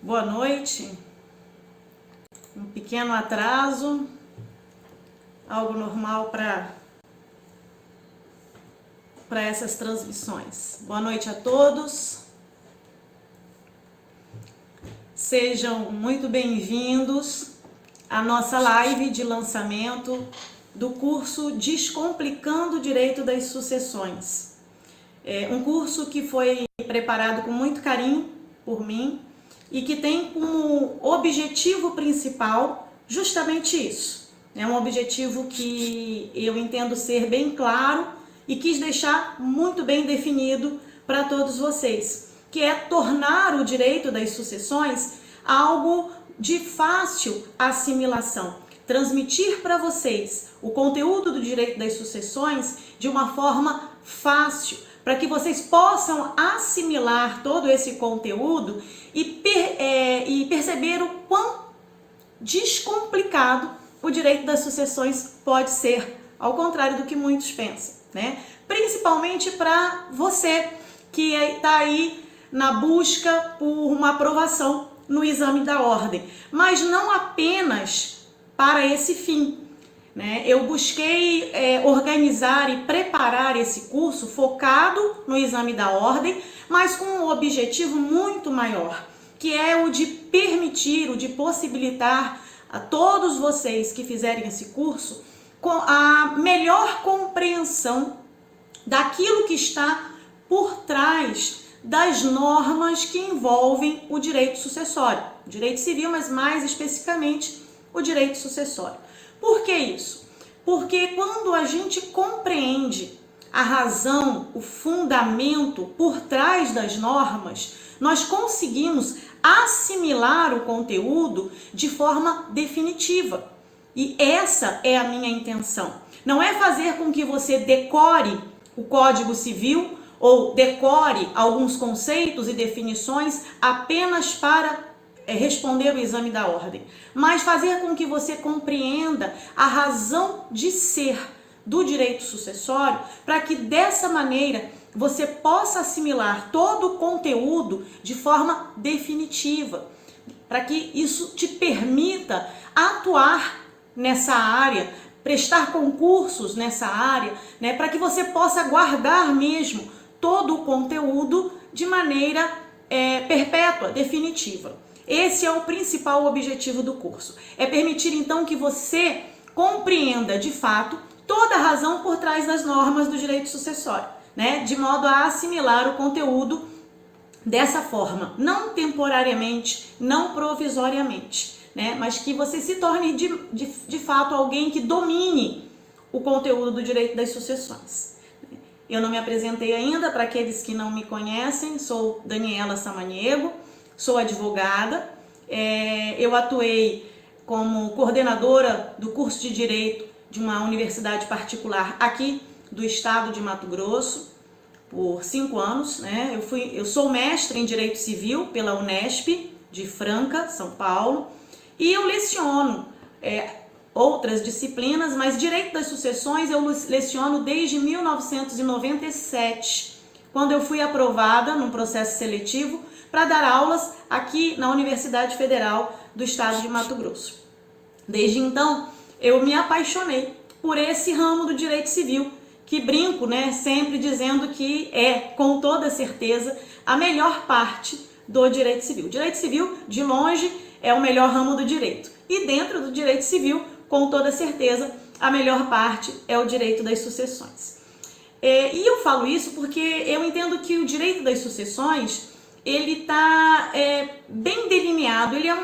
Boa noite. Um pequeno atraso, algo normal para essas transmissões. Boa noite a todos. Sejam muito bem-vindos à nossa live de lançamento do curso Descomplicando o Direito das Sucessões. É um curso que foi preparado com muito carinho por mim e que tem como objetivo principal justamente isso. É um objetivo que eu entendo ser bem claro e quis deixar muito bem definido para todos vocês, que é tornar o direito das sucessões algo de fácil assimilação, transmitir para vocês o conteúdo do direito das sucessões de uma forma fácil, para que vocês possam assimilar todo esse conteúdo e perceber o quão descomplicado o direito das sucessões pode ser, ao contrário do que muitos pensam, né? Principalmente para você que está aí na busca por uma aprovação no exame da ordem, mas não apenas para esse fim, né? Eu busquei organizar e preparar esse curso focado no exame da ordem, mas com um objetivo muito maior, que é o de permitir, o de possibilitar a todos vocês que fizerem esse curso a melhor compreensão daquilo que está por trás das normas que envolvem o direito sucessório, o direito civil, mas mais especificamente o direito sucessório. Por que isso? Porque quando a gente compreende a razão, o fundamento por trás das normas, nós conseguimos assimilar o conteúdo de forma definitiva. E essa é a minha intenção. Não é fazer com que você decore o Código Civil ou decore alguns conceitos e definições apenas para responder o exame da ordem, mas fazer com que você compreenda a razão de ser do direito sucessório, para que dessa maneira você possa assimilar todo o conteúdo de forma definitiva, para que isso te permita atuar nessa área, prestar concursos nessa área, né, para que você possa guardar mesmo todo o conteúdo de maneira perpétua, definitiva. Esse é o principal objetivo do curso. É permitir então que você compreenda de fato toda a razão por trás das normas do direito sucessório, né? De modo a assimilar o conteúdo dessa forma, não temporariamente, não provisoriamente, né? Mas que você se torne de fato alguém que domine o conteúdo do direito das sucessões. Eu não me apresentei ainda, para aqueles que não me conhecem, sou Daniela Samaniego, sou advogada, eu atuei como coordenadora do curso de Direito de uma universidade particular aqui do estado de Mato Grosso por 5 anos, né? Eu sou mestre em Direito Civil pela Unesp de Franca, São Paulo, e eu leciono outras disciplinas, mas Direito das Sucessões eu leciono desde 1997, quando eu fui aprovada num processo seletivo para dar aulas aqui na Universidade Federal do Estado de Mato Grosso. Desde então, eu me apaixonei por esse ramo do direito civil, que brinco, né, sempre dizendo que é, com toda certeza, a melhor parte do direito civil. O direito civil, de longe, é o melhor ramo do direito. E dentro do direito civil, com toda certeza, a melhor parte é o direito das sucessões. E eu falo isso porque eu entendo que o direito das sucessões ele está bem delineado, ele é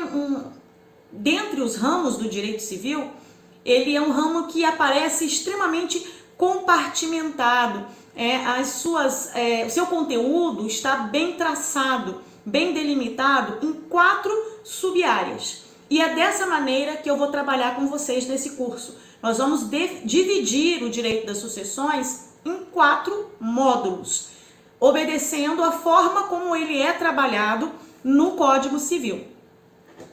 dentre os ramos do direito civil, ele é um ramo que aparece extremamente compartimentado, o seu conteúdo está bem traçado, bem delimitado em 4 sub-áreas. E é dessa maneira que eu vou trabalhar com vocês nesse curso. Nós vamos dividir o direito das sucessões em 4 módulos, obedecendo a forma como ele é trabalhado no Código Civil.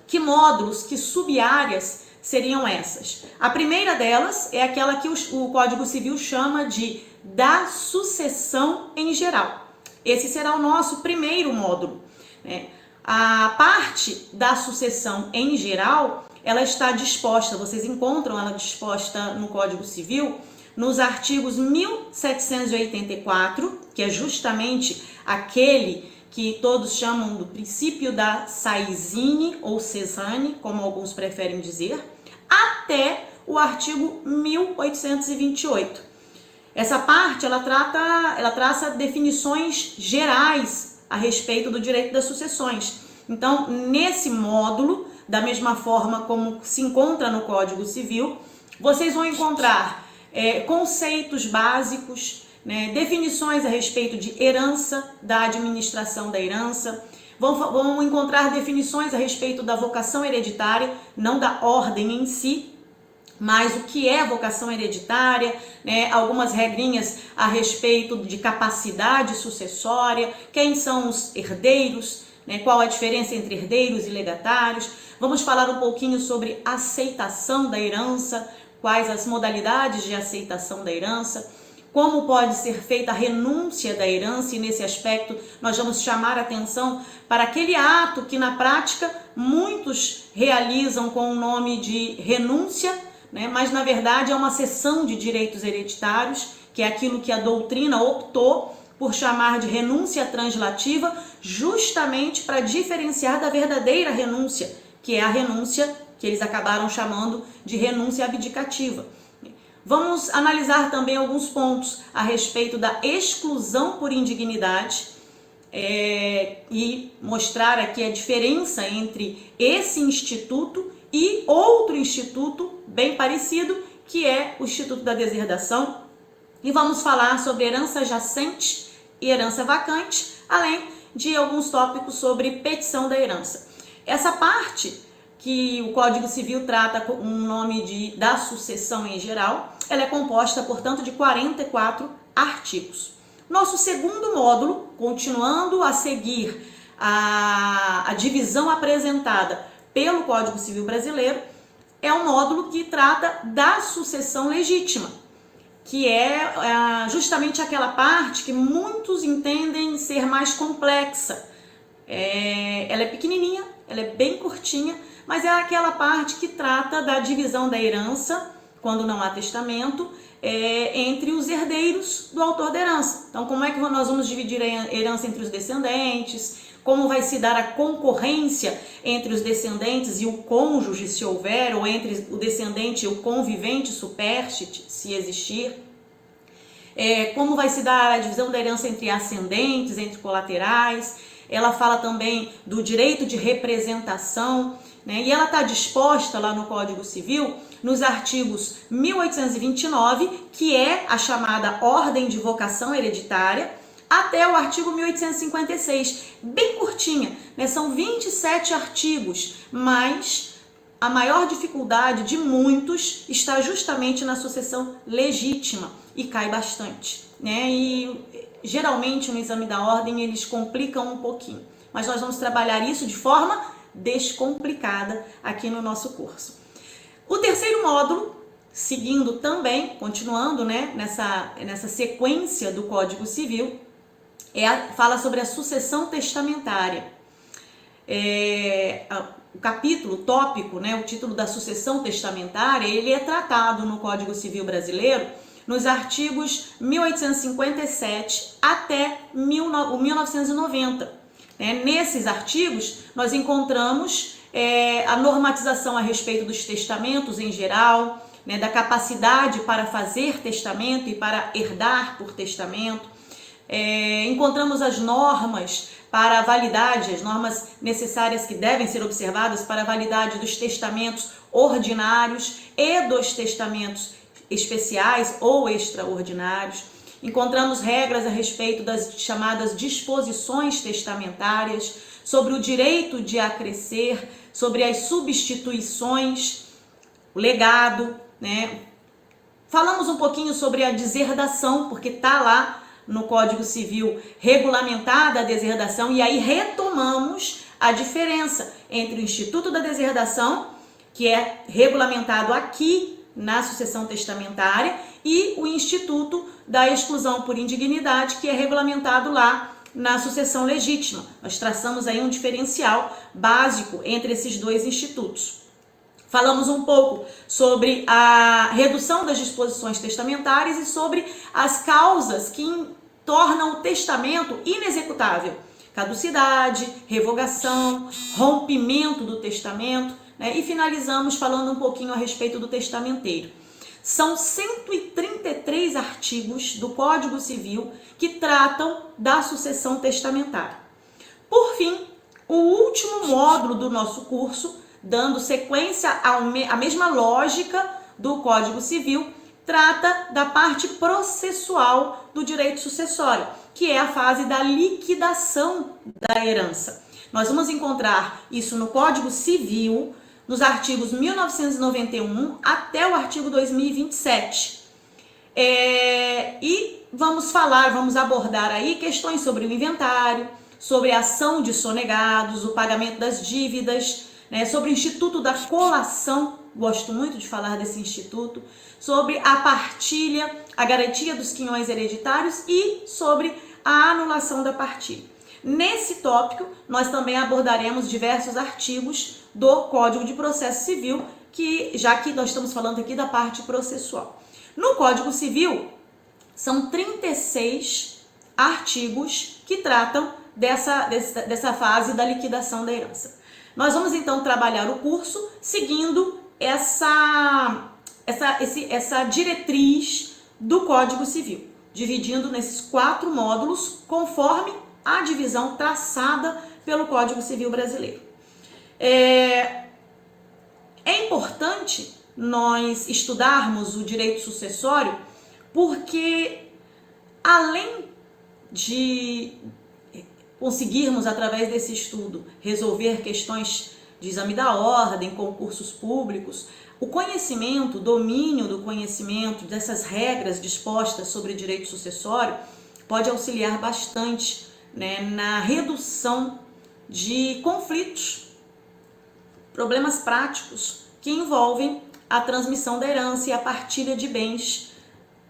Que módulos, que sub-áreas seriam essas? A primeira delas é aquela que o Código Civil chama de da sucessão em geral. Esse será o nosso primeiro módulo, né? A parte da sucessão em geral, ela está disposta, vocês encontram ela disposta no Código Civil, nos artigos 1784, que é justamente aquele que todos chamam do princípio da saisine ou cesane, como alguns preferem dizer, até o artigo 1828. Essa parte, ela traça definições gerais a respeito do direito das sucessões. Então, nesse módulo, da mesma forma como se encontra no Código Civil, vocês vão encontrar conceitos básicos, né, definições a respeito de herança, da administração da herança, vão encontrar definições a respeito da vocação hereditária, não da ordem em si, mas o que é vocação hereditária, né, algumas regrinhas a respeito de capacidade sucessória, quem são os herdeiros, né, qual a diferença entre herdeiros e legatários. Vamos falar um pouquinho sobre aceitação da herança, quais as modalidades de aceitação da herança, como pode ser feita a renúncia da herança, e nesse aspecto nós vamos chamar a atenção para aquele ato que na prática muitos realizam com o nome de renúncia, né, mas na verdade é uma cessão de direitos hereditários, que é aquilo que a doutrina optou por chamar de renúncia translativa, justamente para diferenciar da verdadeira renúncia, que é a renúncia que eles acabaram chamando de renúncia abdicativa. Vamos analisar também alguns pontos a respeito da exclusão por indignidade e mostrar aqui a diferença entre esse instituto e outro instituto bem parecido, que é o Instituto da Deserdação. E vamos falar sobre herança jacente e herança vacante, além de alguns tópicos sobre petição da herança. Essa parte que o Código Civil trata com o nome da sucessão em geral, ela é composta, portanto, de 44 artigos. Nosso segundo módulo, continuando a seguir a divisão apresentada pelo Código Civil Brasileiro, é um módulo que trata da sucessão legítima, que é justamente aquela parte que muitos entendem ser mais complexa. Ela é pequenininha, ela é bem curtinha, mas é aquela parte que trata da divisão da herança, quando não há testamento, entre os herdeiros do autor da herança. Então, como é que nós vamos dividir a herança entre os descendentes? Como vai se dar a concorrência entre os descendentes e o cônjuge, se houver, ou entre o descendente e o convivente supérstite, se existir? Como vai se dar a divisão da herança entre ascendentes, entre colaterais? Ela fala também do direito de representação, né? E ela está disposta lá no Código Civil, nos artigos 1829, que é a chamada ordem de vocação hereditária, até o artigo 1856, bem curtinha, né? São 27 artigos, mas a maior dificuldade de muitos está justamente na sucessão legítima, e cai bastante, né? E geralmente no exame da ordem eles complicam um pouquinho, mas nós vamos trabalhar isso de forma descomplicada aqui no nosso curso. O terceiro módulo, seguindo também, continuando, né, nessa sequência do Código Civil, fala sobre a sucessão testamentária. O capítulo, o tópico, né, o título da sucessão testamentária, ele é tratado no Código Civil Brasileiro nos artigos 1857 até 1990. Nesses artigos, nós encontramos a normatização a respeito dos testamentos em geral, né, da capacidade para fazer testamento e para herdar por testamento. Encontramos as normas para a validade, as normas necessárias que devem ser observadas para a validade dos testamentos ordinários e dos testamentos especiais ou extraordinários. Encontramos regras a respeito das chamadas disposições testamentárias, sobre o direito de acrescer, sobre as substituições, o legado, né? Falamos um pouquinho sobre a deserdação, porque está lá no Código Civil regulamentada a deserdação, e aí retomamos a diferença entre o Instituto da Deserdação, que é regulamentado aqui na sucessão testamentária, e o Instituto da Exclusão por Indignidade, que é regulamentado lá na sucessão legítima. Nós traçamos aí um diferencial básico entre esses dois institutos. Falamos um pouco sobre a redução das disposições testamentárias e sobre as causas que tornam o testamento inexecutável. Caducidade, revogação, rompimento do testamento, né? E finalizamos falando um pouquinho a respeito do testamenteiro. São 133 artigos do Código Civil que tratam da sucessão testamentária. Por fim, o último módulo do nosso curso, dando sequência à mesma lógica do Código Civil, trata da parte processual do direito sucessório, que é a fase da liquidação da herança. Nós vamos encontrar isso no Código Civil, nos artigos 1991 até o artigo 2027. E vamos abordar aí questões sobre o inventário, sobre a ação de sonegados, o pagamento das dívidas, né, sobre o Instituto da Colação, gosto muito de falar desse instituto, sobre a partilha, a garantia dos quinhões hereditários e sobre a anulação da partilha. Nesse tópico, nós também abordaremos diversos artigos do Código de Processo Civil, já que nós estamos falando aqui da parte processual. No Código Civil, são 36 artigos que tratam dessa fase da liquidação da herança. Nós vamos então trabalhar o curso seguindo essa diretriz do Código Civil, dividindo nesses 4 módulos conforme a divisão traçada pelo Código Civil brasileiro. É importante nós estudarmos o direito sucessório porque, além de conseguirmos, através desse estudo, resolver questões de exame da ordem, concursos públicos, o conhecimento, o domínio do conhecimento dessas regras dispostas sobre direito sucessório pode auxiliar bastante, né, na redução de conflitos, problemas práticos que envolvem a transmissão da herança e a partilha de bens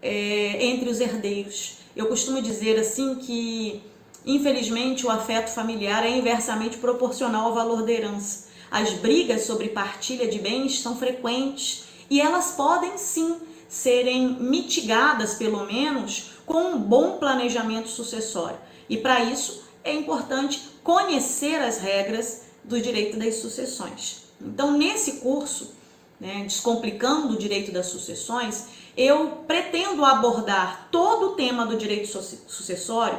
entre os herdeiros. Eu costumo dizer assim que, infelizmente, o afeto familiar é inversamente proporcional ao valor da herança. As brigas sobre partilha de bens são frequentes e elas podem sim serem mitigadas, pelo menos, com um bom planejamento sucessório. E para isso é importante conhecer as regras do direito das sucessões. Então, nesse curso, né, Descomplicando o Direito das Sucessões, eu pretendo abordar todo o tema do direito sucessório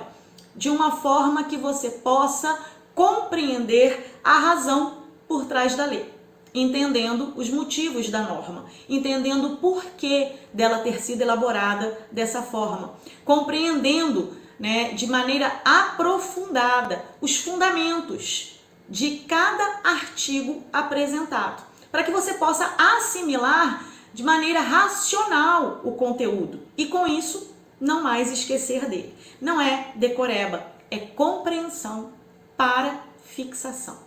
de uma forma que você possa compreender a razão por trás da lei, entendendo os motivos da norma, entendendo o porquê dela ter sido elaborada dessa forma, compreendendo, né, de maneira aprofundada os fundamentos de cada artigo apresentado, para que você possa assimilar de maneira racional o conteúdo e, com isso, não mais esquecer dele. Não é decoreba, é compreensão para fixação.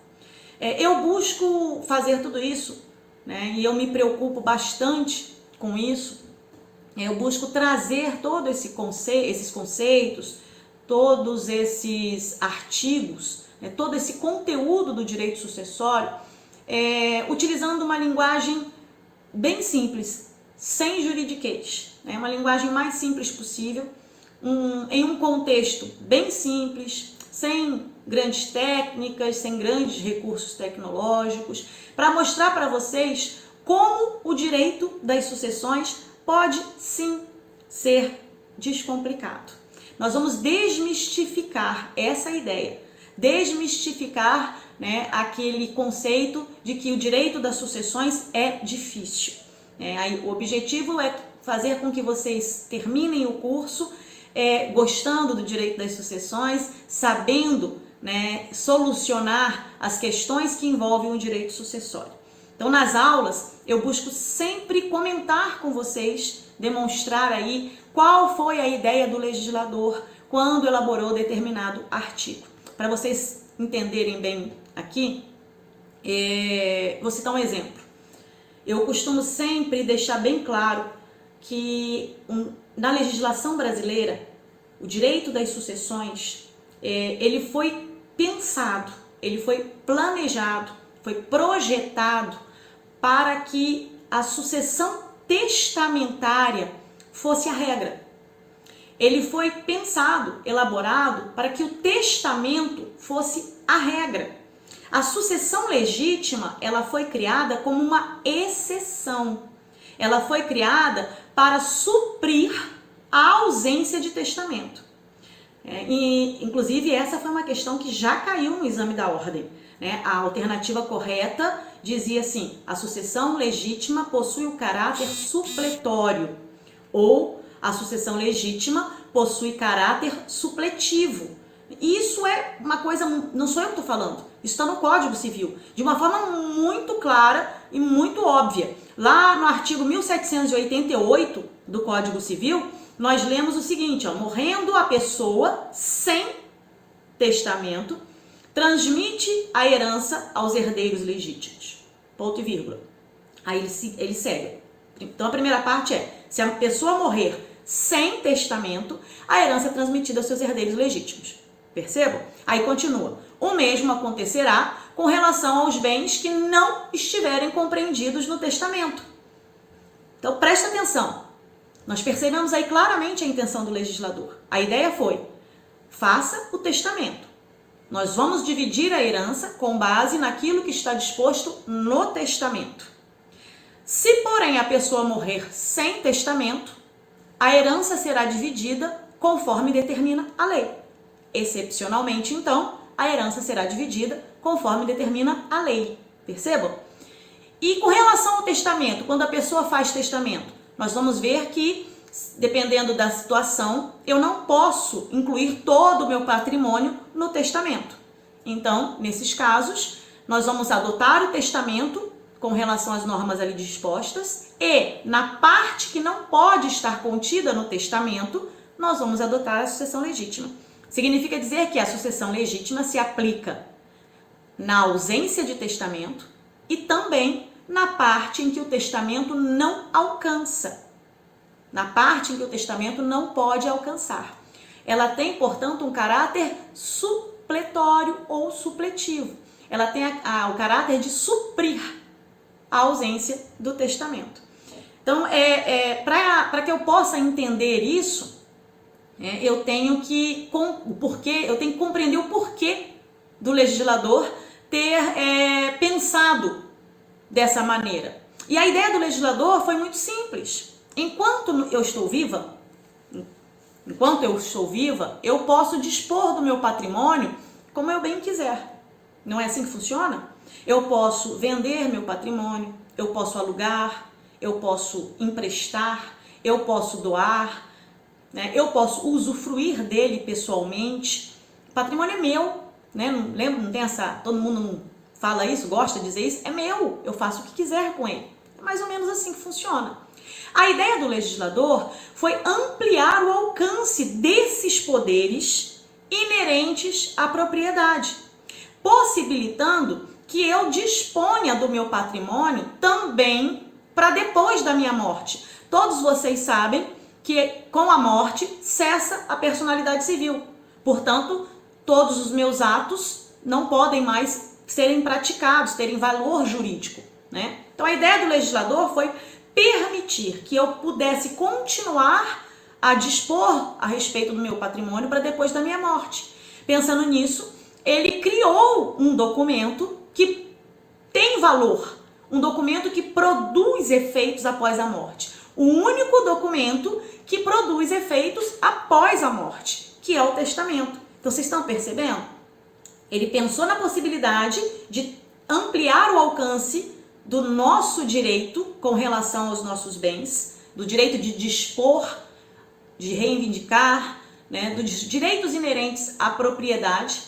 Eu busco fazer tudo isso, né, e eu me preocupo bastante com isso. Eu busco trazer todos esses conceitos, todos esses artigos, né, todo esse conteúdo do direito sucessório, utilizando uma linguagem bem simples, sem juridiquês, né, uma linguagem mais simples possível, em um contexto bem simples, sem grandes técnicas, sem grandes recursos tecnológicos, para mostrar para vocês como o direito das sucessões pode sim ser descomplicado. Nós vamos desmistificar essa ideia, desmistificar, né, aquele conceito de que o direito das sucessões é difícil. O objetivo é fazer com que vocês terminem o curso gostando do direito das sucessões, sabendo, né, solucionar as questões que envolvem o direito sucessório. Então, nas aulas, eu busco sempre comentar com vocês, demonstrar aí qual foi a ideia do legislador quando elaborou determinado artigo. Para vocês entenderem bem aqui, vou citar um exemplo. Eu costumo sempre deixar bem claro que na legislação brasileira, o direito das sucessões ele foi pensado, ele foi planejado, foi projetado para que a sucessão testamentária fosse a regra. Ele foi pensado, elaborado para que o testamento fosse a regra. A sucessão legítima, ela foi criada como uma exceção. Ela foi criada para suprir a ausência de testamento. E, inclusive, essa foi uma questão que já caiu no exame da ordem. A alternativa correta dizia assim: a sucessão legítima possui o caráter supletório, ou a sucessão legítima possui caráter supletivo. Isso é uma coisa, não sou eu que estou falando, isso está no Código Civil, de uma forma muito clara e muito óbvia. Lá no artigo 1788 do Código Civil, nós lemos o seguinte: morrendo a pessoa sem testamento, transmite a herança aos herdeiros legítimos. Ponto e vírgula. Aí ele segue. Então a primeira parte é: se a pessoa morrer sem testamento, a herança é transmitida aos seus herdeiros legítimos. Percebam? Aí continua: o mesmo acontecerá com relação aos bens que não estiverem compreendidos no testamento. Então presta atenção. Nós percebemos aí claramente a intenção do legislador. A ideia foi: faça o testamento. Nós vamos dividir a herança com base naquilo que está disposto no testamento. Se, porém, a pessoa morrer sem testamento, a herança será dividida conforme determina a lei. Excepcionalmente, então, a herança será dividida conforme determina a lei. Percebam? E com relação ao testamento, quando a pessoa faz testamento, nós vamos ver que, dependendo da situação, eu não posso incluir todo o meu patrimônio no testamento. Então, nesses casos, nós vamos adotar o testamento com relação às normas ali dispostas e, na parte que não pode estar contida no testamento, nós vamos adotar a sucessão legítima. Significa dizer que a sucessão legítima se aplica na ausência de testamento e também na parte em que o testamento não alcança. Na parte em que o testamento não pode alcançar. Ela tem, portanto, um caráter supletório ou supletivo. Ela tem o caráter de suprir a ausência do testamento. Então, para que eu possa entender isso, eu tenho que compreender o porquê do legislador ter pensado dessa maneira. E a ideia do legislador foi muito simples. Enquanto eu estou viva, eu posso dispor do meu patrimônio como eu bem quiser. Não é assim que funciona? Eu posso vender meu patrimônio, eu posso alugar, eu posso emprestar, eu posso doar, eu posso usufruir dele pessoalmente. O patrimônio é meu, Não tem essa... Todo mundo não fala isso, gosta de dizer isso. É meu, eu faço o que quiser com ele. É mais ou menos assim que funciona. A ideia do legislador foi ampliar o alcance desses poderes inerentes à propriedade, possibilitando que eu disponha do meu patrimônio também para depois da minha morte. Todos vocês sabem que com a morte cessa a personalidade civil. Portanto, todos os meus atos não podem mais serem praticados, terem valor jurídico, Então a ideia do legislador foi permitir que eu pudesse continuar a dispor a respeito do meu patrimônio para depois da minha morte. Pensando nisso, ele criou um documento que tem valor, um documento que produz efeitos após a morte. O único documento que produz efeitos após a morte, que é o testamento. Então vocês estão percebendo? Ele pensou na possibilidade de ampliar o alcance do nosso direito com relação aos nossos bens, do direito de dispor, de reivindicar, dos direitos inerentes à propriedade,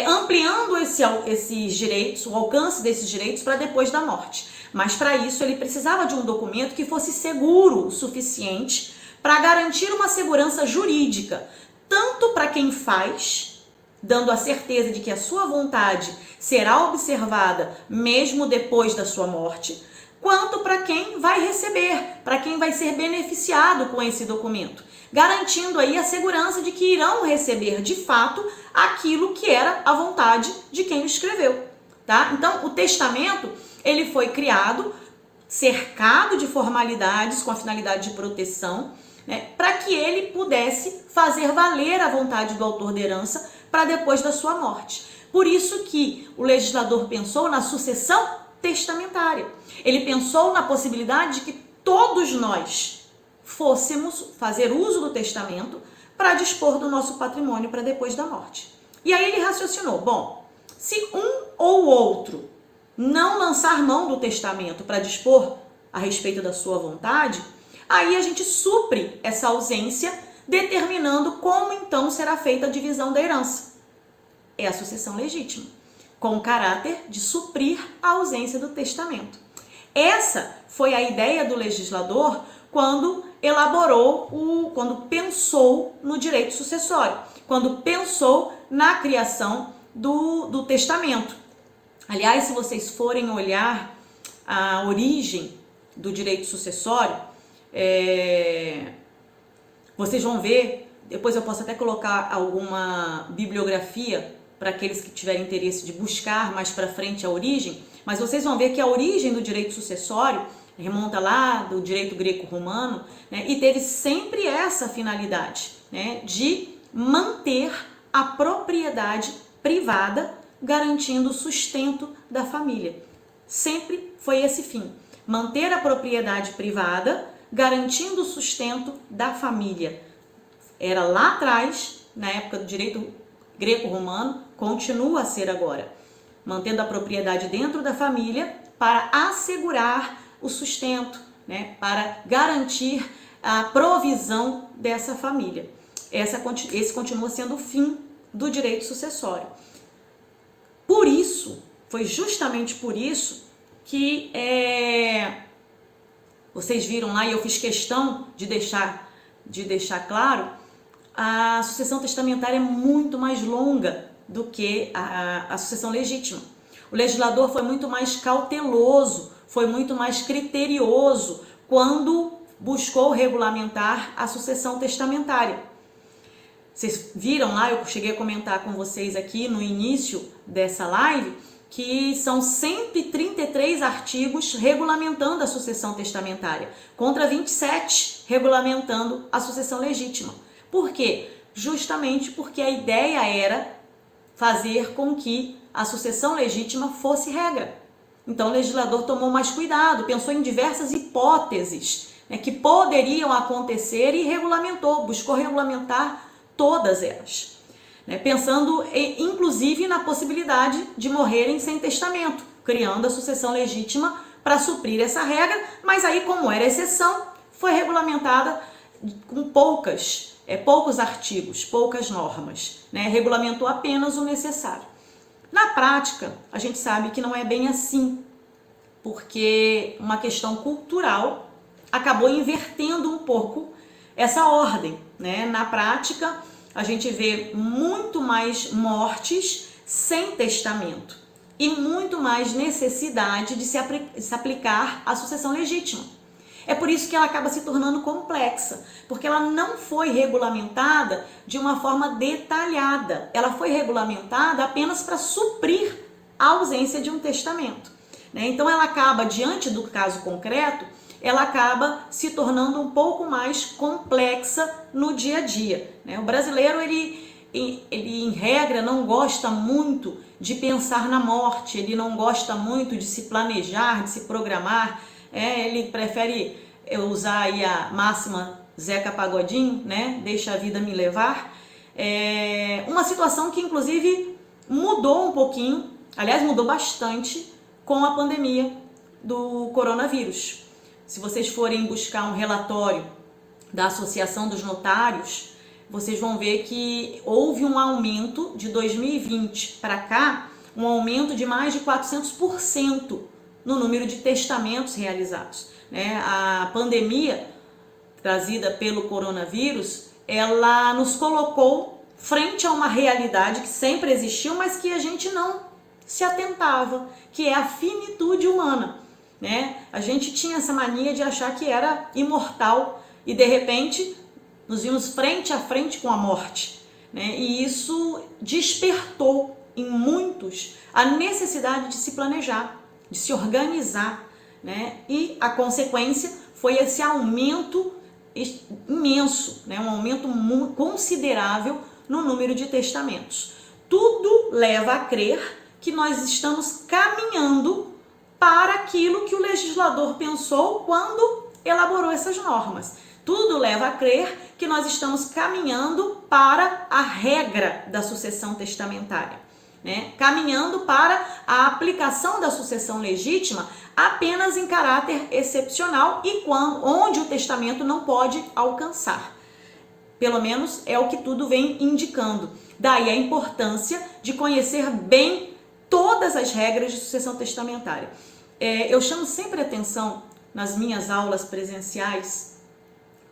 ampliando esses direitos, o alcance desses direitos para depois da morte. Mas para isso ele precisava de um documento que fosse seguro o suficiente para garantir uma segurança jurídica, tanto para quem faz, dando a certeza de que a sua vontade será observada mesmo depois da sua morte, quanto para quem vai receber, para quem vai ser beneficiado com esse documento, garantindo aí a segurança de que irão receber de fato aquilo que era a vontade de quem o escreveu, tá? Então, o testamento, ele foi criado cercado de formalidades com a finalidade de proteção, né, para que ele pudesse fazer valer a vontade do autor da herança para depois da sua morte. Por isso que o legislador pensou na sucessão testamentária. Ele pensou na possibilidade de que todos nós fôssemos fazer uso do testamento para dispor do nosso patrimônio para depois da morte. E aí ele raciocinou, bom, se um ou outro não lançar mão do testamento para dispor a respeito da sua vontade, aí a gente supre essa ausência, determinando como então será feita a divisão da herança. É a sucessão legítima, com o caráter de suprir a ausência do testamento. Essa foi a ideia do legislador quando elaborou, quando pensou no direito sucessório, quando pensou na criação do testamento. Aliás, se vocês forem olhar a origem do direito sucessório, vocês vão ver, depois eu posso até colocar alguma bibliografia para aqueles que tiverem interesse de buscar mais para frente a origem, mas vocês vão ver que a origem do direito sucessório remonta lá do direito greco-romano, né, e teve sempre essa finalidade, né, de manter a propriedade privada, garantindo o sustento da família. Sempre foi esse fim, manter a propriedade privada, garantindo o sustento da família. Era lá atrás, na época do direito greco-romano, continua a ser agora, mantendo a propriedade dentro da família para assegurar o sustento, né, para garantir a provisão dessa família. Esse continua sendo o fim do direito sucessório. Por isso, foi justamente por isso que vocês viram lá, e eu fiz questão de deixar claro, a sucessão testamentária é muito mais longa do que a sucessão legítima. O legislador foi muito mais cauteloso, foi muito mais criterioso quando buscou regulamentar a sucessão testamentária. Vocês viram lá, eu cheguei a comentar com vocês aqui no início dessa live, que são 133 artigos regulamentando a sucessão testamentária, contra 27 regulamentando a sucessão legítima. Por quê? Justamente porque a ideia era fazer com que a sucessão legítima fosse regra. Então o legislador tomou mais cuidado, pensou em diversas hipóteses, né, que poderiam acontecer e regulamentou, buscou regulamentar todas elas, né, pensando inclusive na possibilidade de morrerem sem testamento, criando a sucessão legítima para suprir essa regra, mas aí, como era exceção, foi regulamentada com poucos artigos, poucas normas, né, regulamentou apenas o necessário. Na prática, a gente sabe que não é bem assim, porque uma questão cultural acabou invertendo um pouco essa ordem, né? Na prática, a gente vê muito mais mortes sem testamento e muito mais necessidade de se aplicar a sucessão legítima. É por isso que ela acaba se tornando complexa, porque ela não foi regulamentada de uma forma detalhada. Ela foi regulamentada apenas para suprir a ausência de um testamento, né? Então ela acaba, diante do caso concreto, ela acaba se tornando um pouco mais complexa no dia a dia, né? O brasileiro, ele em regra não gosta muito de pensar na morte, ele não gosta muito de se planejar, de se programar, ele prefere usar aí a máxima Zeca Pagodinho, né? Deixa a vida me levar. Uma situação que inclusive mudou um pouquinho, aliás mudou bastante com a pandemia do coronavírus. Se vocês forem buscar um relatório da Associação dos Notários, vocês vão ver que houve um aumento de 2020 para cá, um aumento de mais de 400% no número de testamentos realizados, né? A pandemia trazida pelo coronavírus, ela nos colocou frente a uma realidade que sempre existiu, mas que a gente não se atentava, que é a finitude humana. né? A gente tinha essa mania de achar que era imortal e de repente nos vimos frente a frente com a morte, né? E isso despertou em muitos a necessidade de se planejar, de se organizar, né? E a consequência foi esse aumento imenso, né? Um aumento considerável no número de testamentos. Tudo leva a crer que nós estamos caminhando para aquilo que o legislador pensou quando elaborou essas normas. Tudo leva a crer que nós estamos caminhando para a regra da sucessão testamentária, né? Caminhando para a aplicação da sucessão legítima apenas em caráter excepcional e onde o testamento não pode alcançar. Pelo menos é o que tudo vem indicando. Daí a importância de conhecer bem todas as regras de sucessão testamentária. Eu chamo sempre atenção nas minhas aulas presenciais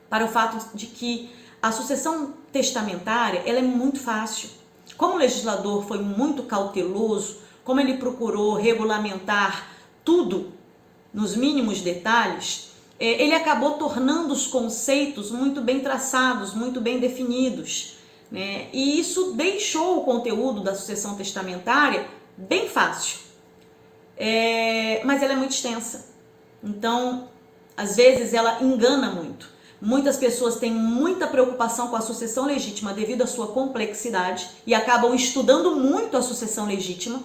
para o fato de que a sucessão testamentária ela é muito fácil. Como o legislador foi muito cauteloso, como ele procurou regulamentar tudo nos mínimos detalhes, ele acabou tornando os conceitos muito bem traçados, muito bem definidos, né? E isso deixou o conteúdo da sucessão testamentária bem fácil, mas ela é muito extensa, então às vezes ela engana muito. Muitas pessoas têm muita preocupação com a sucessão legítima devido à sua complexidade e acabam estudando muito a sucessão legítima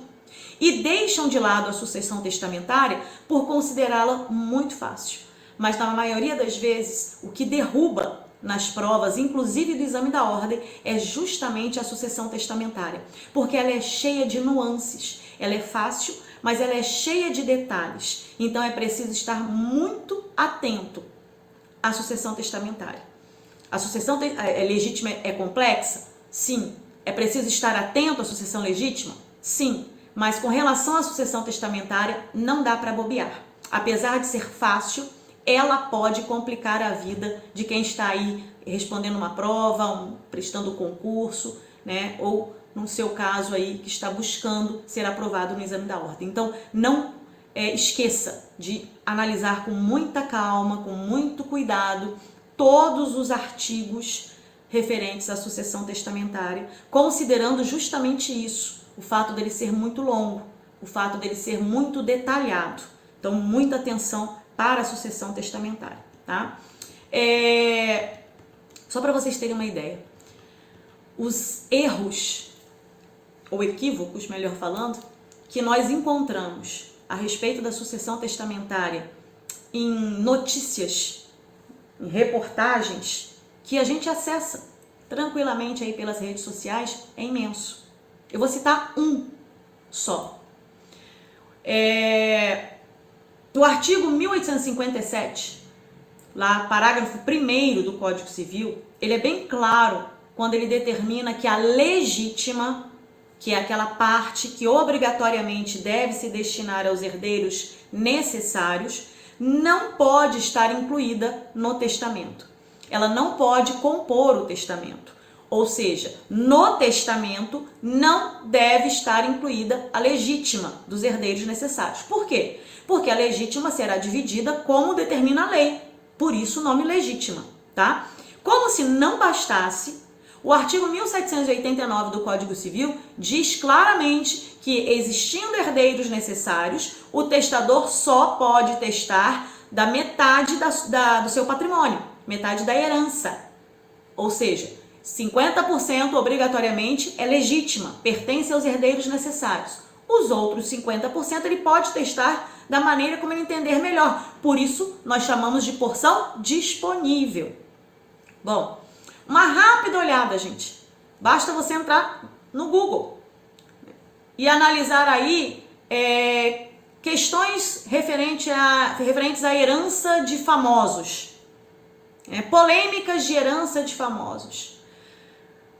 e deixam de lado a sucessão testamentária por considerá-la muito fácil. Mas na maioria das vezes, o que derruba nas provas, inclusive do exame da ordem, é justamente a sucessão testamentária, porque ela é cheia de nuances, ela é fácil, mas ela é cheia de detalhes, então é preciso estar muito atento à sucessão testamentária. A sucessão legítima é complexa? Sim. É preciso estar atento à sucessão legítima? Sim. Mas com relação à sucessão testamentária, não dá para bobear. Apesar de ser fácil, ela pode complicar a vida de quem está aí respondendo uma prova, prestando concurso, né? Ou no seu caso aí que está buscando ser aprovado no exame da ordem. Então, não esqueça de analisar com muita calma, com muito cuidado, todos os artigos referentes à sucessão testamentária, considerando justamente isso, o fato dele ser muito longo, o fato dele ser muito detalhado. Então, muita atenção para a sucessão testamentária, tá? Só para vocês terem uma ideia, os erros, ou equívocos, melhor falando, que nós encontramos a respeito da sucessão testamentária em notícias, em reportagens que a gente acessa tranquilamente aí pelas redes sociais, é imenso. Eu vou citar um só. Do artigo 1857, lá parágrafo 1º do Código Civil, ele é bem claro quando ele determina que a legítima, que é aquela parte que obrigatoriamente deve se destinar aos herdeiros necessários, não pode estar incluída no testamento. Ela não pode compor o testamento. Ou seja, no testamento não deve estar incluída a legítima dos herdeiros necessários. Por quê? Porque a legítima será dividida como determina a lei. Por isso o nome legítima, tá? Como se não bastasse, o artigo 1789 do Código Civil diz claramente que, existindo herdeiros necessários, o testador só pode testar da metade do seu patrimônio, metade da herança. Ou seja, 50% obrigatoriamente é legítima, pertence aos herdeiros necessários. Os outros 50% ele pode testar da maneira como ele entender melhor. Por isso, nós chamamos de porção disponível. Bom, uma rápida olhada, gente. Basta você entrar no Google e analisar aí questões referentes à herança de famosos. Polêmicas de herança de famosos.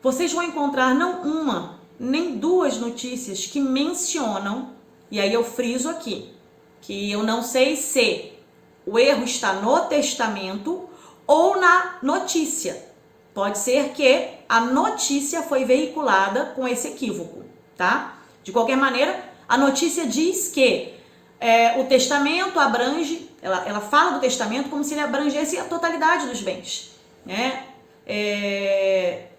Vocês vão encontrar não uma, nem duas notícias que mencionam, e aí eu friso aqui, que eu não sei se o erro está no testamento ou na notícia. Pode ser que a notícia foi veiculada com esse equívoco, tá? De qualquer maneira, a notícia diz que o testamento abrange, ela fala do testamento como se ele abrangesse a totalidade dos bens, né?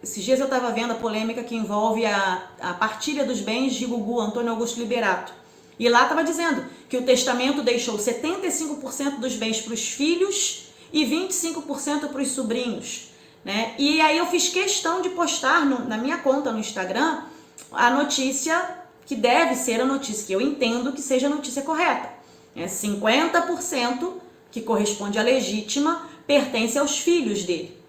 Esses dias eu estava vendo a polêmica que envolve a partilha dos bens de Gugu, Antônio Augusto Liberato. E lá estava dizendo que o testamento deixou 75% dos bens para os filhos e 25% para os sobrinhos, né? E aí eu fiz questão de postar na minha conta no Instagram a notícia que deve ser a notícia, que eu entendo que seja a notícia correta. 50% que corresponde à legítima pertence aos filhos dele.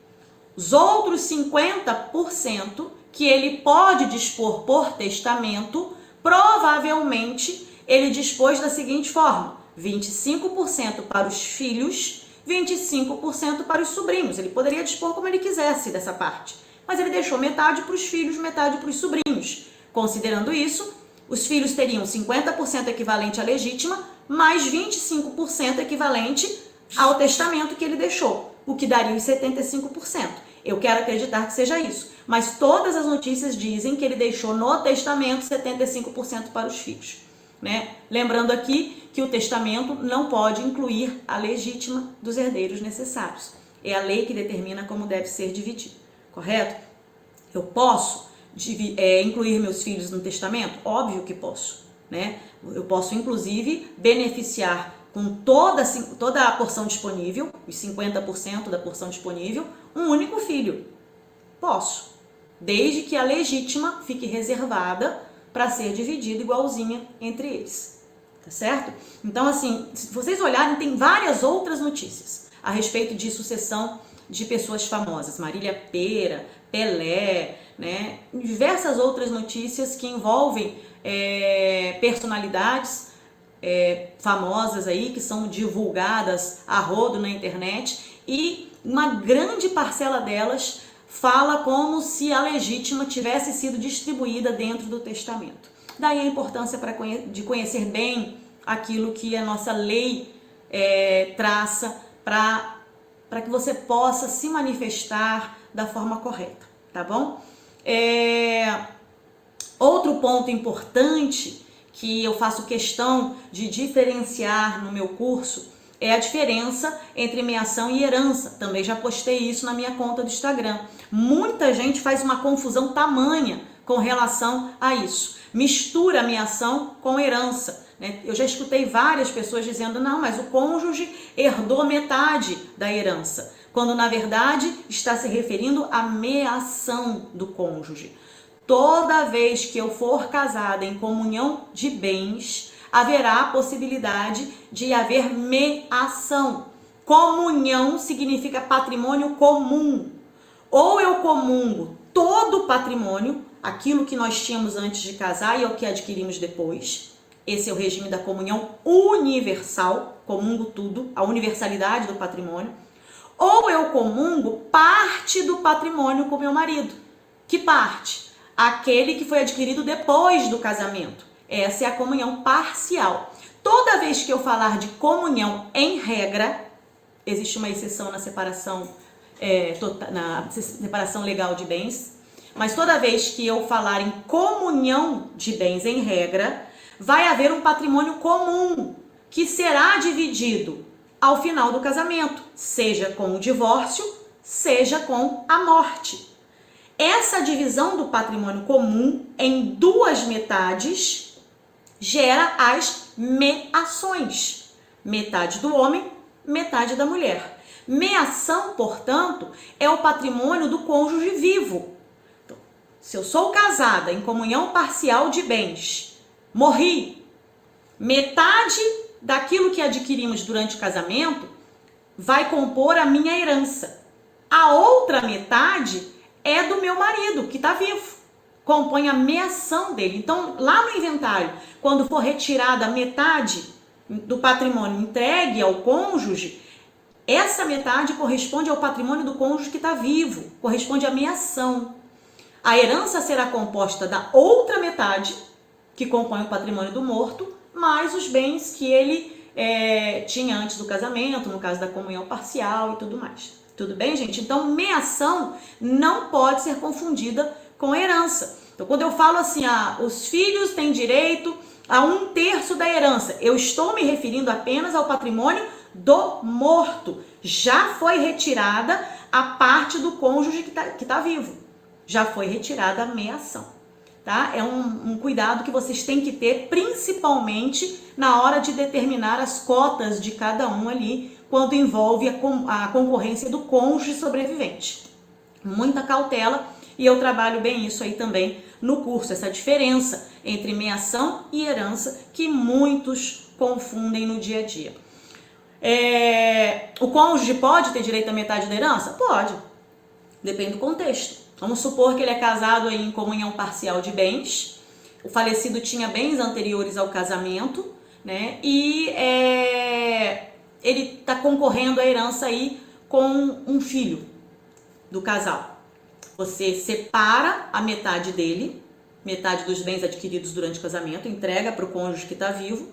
Os outros 50% que ele pode dispor por testamento, provavelmente ele dispôs da seguinte forma: 25% para os filhos, 25% para os sobrinhos. Ele poderia dispor como ele quisesse dessa parte, mas ele deixou metade para os filhos, metade para os sobrinhos. Considerando isso, os filhos teriam 50% equivalente à legítima, mais 25% equivalente ao testamento que ele deixou, o que daria os 75%. Eu quero acreditar que seja isso, mas todas as notícias dizem que ele deixou no testamento 75% para os filhos, né? Lembrando aqui que o testamento não pode incluir a legítima dos herdeiros necessários. É a lei que determina como deve ser dividido, correto? Eu posso incluir meus filhos no testamento? Óbvio que posso, né? Eu posso, inclusive, beneficiar com toda a porção disponível, os 50% da porção disponível, um único filho. Posso, desde que a legítima fique reservada para ser dividida igualzinha entre eles, tá certo? Então, assim, se vocês olharem, tem várias outras notícias a respeito de sucessão de pessoas famosas, Marília Pêra, Pelé, né? Diversas outras notícias que envolvem personalidades famosas aí, que são divulgadas a rodo na internet, e uma grande parcela delas fala como se a legítima tivesse sido distribuída dentro do testamento. Daí a importância de conhecer bem aquilo que a nossa lei traça para que você possa se manifestar da forma correta, tá bom? Outro ponto importante que eu faço questão de diferenciar no meu curso é a diferença entre meação e herança. Também já postei isso na minha conta do Instagram. Muita gente faz uma confusão tamanha com relação a isso. Mistura meação com herança, né? Eu já escutei várias pessoas dizendo: não, mas o cônjuge herdou metade da herança, quando na verdade está se referindo à meação do cônjuge. Toda vez que eu for casada em comunhão de bens, haverá a possibilidade de haver meação. Comunhão significa patrimônio comum. Ou eu comungo todo o patrimônio, aquilo que nós tínhamos antes de casar e o que adquirimos depois. Esse é o regime da comunhão universal, comungo tudo, a universalidade do patrimônio. Ou eu comungo parte do patrimônio com meu marido. Que parte? Aquele que foi adquirido depois do casamento. Essa é a comunhão parcial. Toda vez que eu falar de comunhão em regra, existe uma exceção na separação legal de bens, mas toda vez que eu falar em comunhão de bens em regra, vai haver um patrimônio comum que será dividido ao final do casamento, seja com o divórcio, seja com a morte. Essa divisão do patrimônio comum em duas metades gera as meações. Metade do homem, metade da mulher. Meação, portanto, é o patrimônio do cônjuge vivo. Então, se eu sou casada em comunhão parcial de bens, morri, metade daquilo que adquirimos durante o casamento vai compor a minha herança. A outra metade é do meu marido, que está vivo. Compõe a meação dele. Então, lá no inventário, quando for retirada a metade do patrimônio entregue ao cônjuge, essa metade corresponde ao patrimônio do cônjuge que está vivo, corresponde à meação. A herança será composta da outra metade, que compõe o patrimônio do morto, mais os bens que ele tinha antes do casamento, no caso da comunhão parcial e tudo mais. Tudo bem, gente? Então, meação não pode ser confundida com herança. Então, quando eu falo assim, os filhos têm direito a 1/3 da herança. Eu estou me referindo apenas ao patrimônio do morto. Já foi retirada a parte do cônjuge que tá vivo. Já foi retirada a meação. Tá? É um cuidado que vocês têm que ter, principalmente na hora de determinar as cotas de cada um ali, quando envolve a concorrência do cônjuge sobrevivente. Muita cautela, e eu trabalho bem isso aí também no curso, essa diferença entre meação e herança que muitos confundem no dia a dia. O cônjuge pode ter direito à metade da herança? Pode, depende do contexto. Vamos supor que ele é casado aí em comunhão parcial de bens, o falecido tinha bens anteriores ao casamento, né? E ele está concorrendo à herança aí com um filho do casal. Você separa a metade dele, metade dos bens adquiridos durante o casamento, entrega para o cônjuge que está vivo.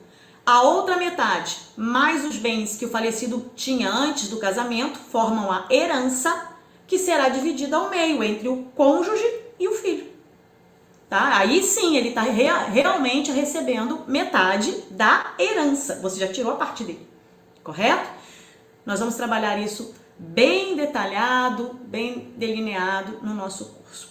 A outra metade, mais os bens que o falecido tinha antes do casamento, formam a herança, que será dividida ao meio entre o cônjuge e o filho. Tá? Aí sim, ele está realmente recebendo metade da herança. Você já tirou a parte dele, correto? Nós vamos trabalhar isso bem detalhado, bem delineado no nosso curso.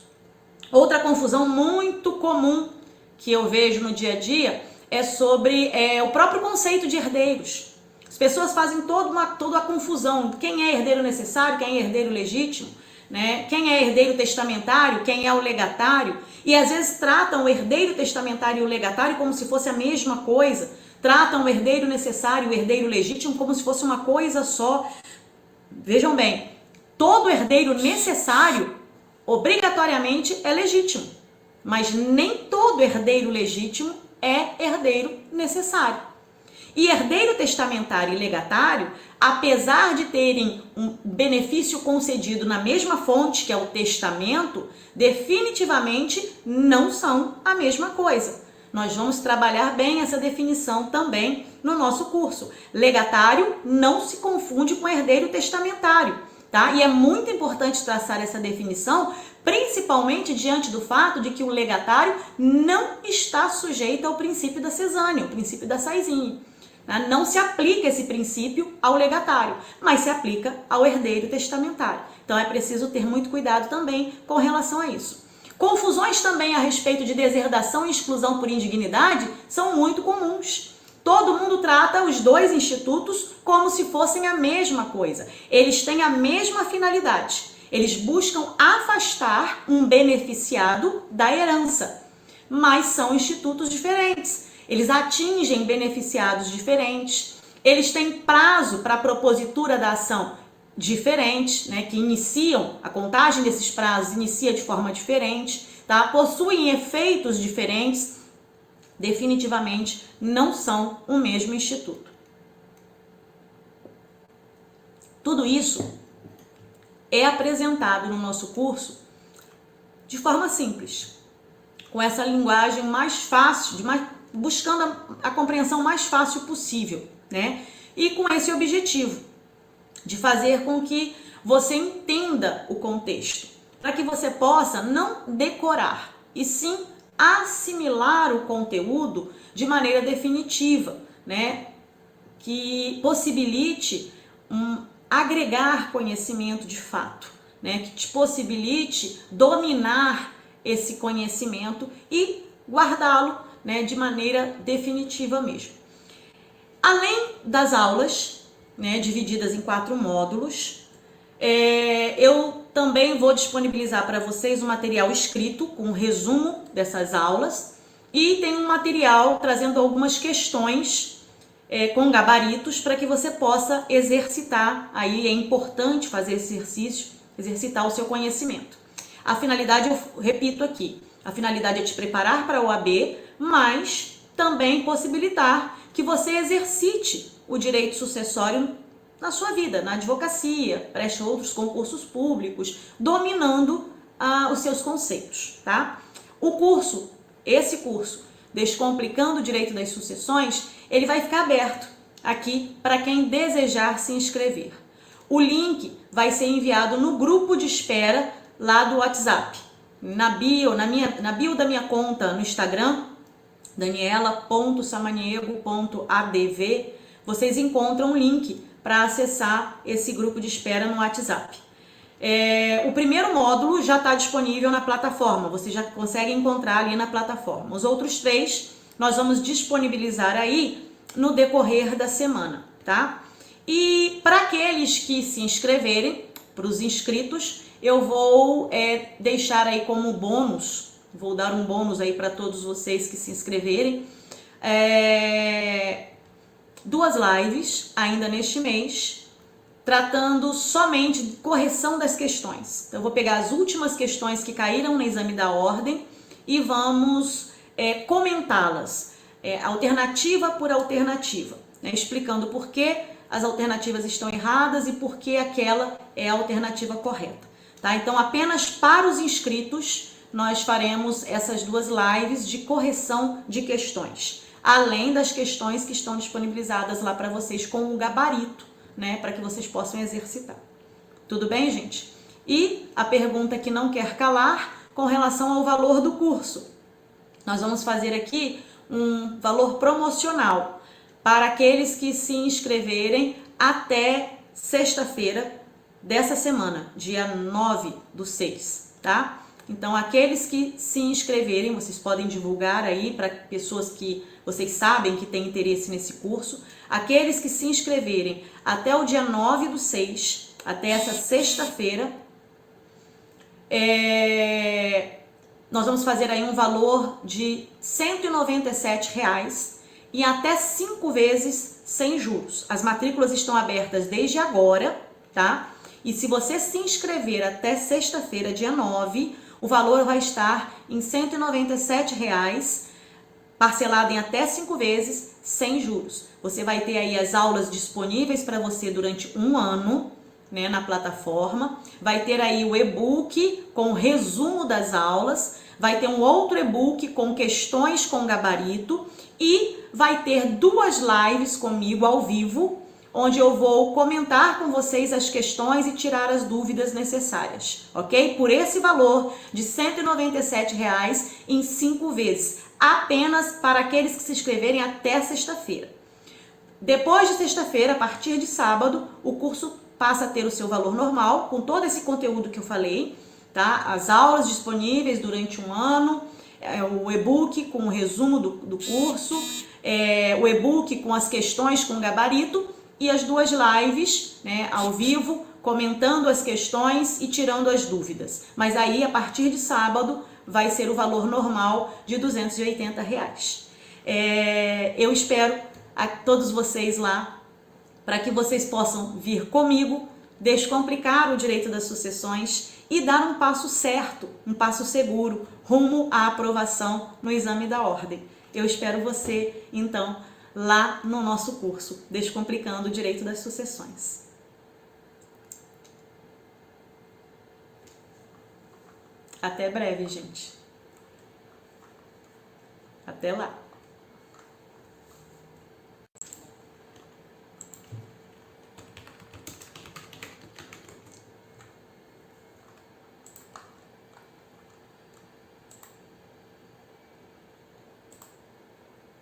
Outra confusão muito comum que eu vejo no dia a dia é sobre o próprio conceito de herdeiros. As pessoas fazem toda a confusão. Quem é herdeiro necessário, quem é herdeiro legítimo, né? Quem é herdeiro testamentário, quem é o legatário. E às vezes tratam o herdeiro testamentário e o legatário como se fosse a mesma coisa. Tratam o herdeiro necessário e o herdeiro legítimo como se fosse uma coisa só. Vejam bem, todo herdeiro necessário obrigatoriamente é legítimo, mas nem todo herdeiro legítimo é herdeiro necessário. E herdeiro testamentário e legatário, apesar de terem um benefício concedido na mesma fonte, que é o testamento, definitivamente não são a mesma coisa. Nós vamos trabalhar bem essa definição também no nosso curso. Legatário não se confunde com herdeiro testamentário, tá? E é muito importante traçar essa definição, principalmente diante do fato de que o legatário não está sujeito ao princípio da cesânea, o princípio da saisinha. Não se aplica esse princípio ao legatário, mas se aplica ao herdeiro testamentário. Então é preciso ter muito cuidado também com relação a isso. Confusões também a respeito de deserdação e exclusão por indignidade são muito comuns. Todo mundo trata os dois institutos como se fossem a mesma coisa. Eles têm a mesma finalidade. Eles buscam afastar um beneficiado da herança, mas são institutos diferentes. Eles atingem beneficiados diferentes, eles têm prazo para a propositura da ação diferente, né, que iniciam, a contagem desses prazos inicia de forma diferente, tá? Possuem efeitos diferentes, definitivamente não são o mesmo instituto. Tudo isso é apresentado no nosso curso de forma simples, com essa linguagem mais fácil, buscando a compreensão mais fácil possível, né? E com esse objetivo de fazer com que você entenda o contexto, para que você possa não decorar, e sim assimilar o conteúdo de maneira definitiva, né? Que possibilite agregar conhecimento de fato, né? Que te possibilite dominar esse conhecimento e guardá-lo, né, de maneira definitiva mesmo. Além das aulas, né, divididas em 4 módulos, eu também vou disponibilizar para vocês um material escrito com um resumo dessas aulas e tem um material trazendo algumas questões com gabaritos para que você possa exercitar. Aí é importante fazer esse exercício, exercitar o seu conhecimento. A finalidade, eu repito aqui, a finalidade é te preparar para a OAB, mas também possibilitar que você exercite o direito sucessório na sua vida, na advocacia, preste outros concursos públicos, dominando os seus conceitos, tá? Esse curso, Descomplicando o Direito das Sucessões, ele vai ficar aberto aqui para quem desejar se inscrever. O link vai ser enviado no grupo de espera lá do WhatsApp. Na bio da minha conta no Instagram, daniela.samaniego.adv, vocês encontram um link para acessar esse grupo de espera no WhatsApp. O primeiro módulo já está disponível na plataforma, você já consegue encontrar ali na plataforma. Os outros 3 nós vamos disponibilizar aí no decorrer da semana, tá? E para aqueles que se inscreverem, para os inscritos, eu vou deixar aí como bônus, vou dar um bônus aí para todos vocês que se inscreverem, 2 lives ainda neste mês, tratando somente de correção das questões. Então, eu vou pegar as últimas questões que caíram no exame da ordem e vamos comentá-las, alternativa por alternativa, né, explicando por que as alternativas estão erradas e por que aquela é a alternativa correta. Tá? Então, apenas para os inscritos, nós faremos essas 2 lives de correção de questões, além das questões que estão disponibilizadas lá para vocês com o gabarito, né, para que vocês possam exercitar. Tudo bem, gente? E a pergunta que não quer calar com relação ao valor do curso. Nós vamos fazer aqui um valor promocional para aqueles que se inscreverem até sexta-feira dessa semana, dia 9/6, tá? Então, aqueles que se inscreverem, vocês podem divulgar aí para pessoas que vocês sabem que têm interesse nesse curso. Aqueles que se inscreverem até o dia 9/6, até essa sexta-feira, nós vamos fazer aí um valor de R$ 197 e até 5 vezes sem juros. As matrículas estão abertas desde agora, tá? E se você se inscrever até sexta-feira, dia 9, o valor vai estar em R$ 197, parcelado em até 5 vezes, sem juros. Você vai ter aí as aulas disponíveis para você durante um ano, né, na plataforma. Vai ter aí o e-book com o resumo das aulas. Vai ter um outro e-book com questões com gabarito. E vai ter 2 lives comigo ao vivo, onde eu vou comentar com vocês as questões e tirar as dúvidas necessárias, ok? Por esse valor de R$ 197 em 5 vezes, apenas para aqueles que se inscreverem até sexta-feira. Depois de sexta-feira, a partir de sábado, o curso passa a ter o seu valor normal, com todo esse conteúdo que eu falei, tá? As aulas disponíveis durante um ano, o e-book com o resumo do curso, o e-book com as questões com gabarito e as 2 lives, né, ao vivo, comentando as questões e tirando as dúvidas. Mas aí, a partir de sábado, vai ser o valor normal de R$ 280. Eu espero a todos vocês lá, para que vocês possam vir comigo, descomplicar o direito das sucessões e dar um passo certo, um passo seguro, rumo à aprovação no exame da ordem. Eu espero você, então, lá no nosso curso, Descomplicando o Direito das Sucessões. Até breve, gente. Até lá.